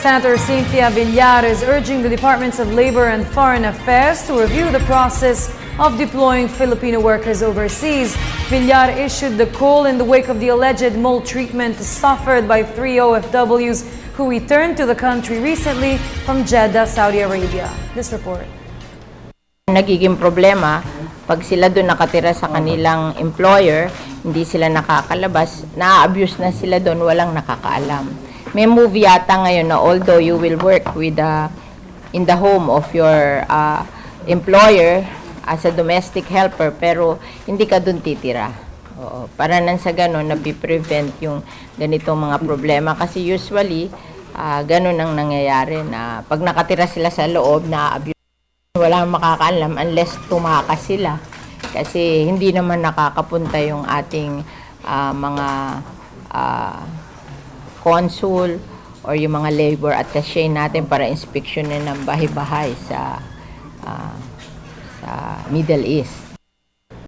Senator Cynthia Villar is urging the Departments of Labor and Foreign Affairs to review the process of deploying Filipino workers overseas. Villar issued the call in the wake of the alleged maltreatment suffered by 3 OFWs who returned to the country recently from Jeddah, Saudi Arabia. This report. Nagiging problema pag sila doon nakatira sa kanilang employer, hindi sila nakakalabas, na-abuse na sila doon, walang nakakaalam. May move yata ngayon na although you will work with in the home of your employer as a domestic helper, pero hindi ka doon titira. Oo, para nang sa ganun, napiprevent yung ganitong mga problema. Kasi usually, ganun ang nangyayari na pag nakatira sila sa loob, na-abuse. Walang makakaalam unless tumakas sila. Kasi hindi naman nakakapunta yung ating mga consul or yung mga labor attaché natin para inspeksyonin ng bahay-bahay sa Middle East.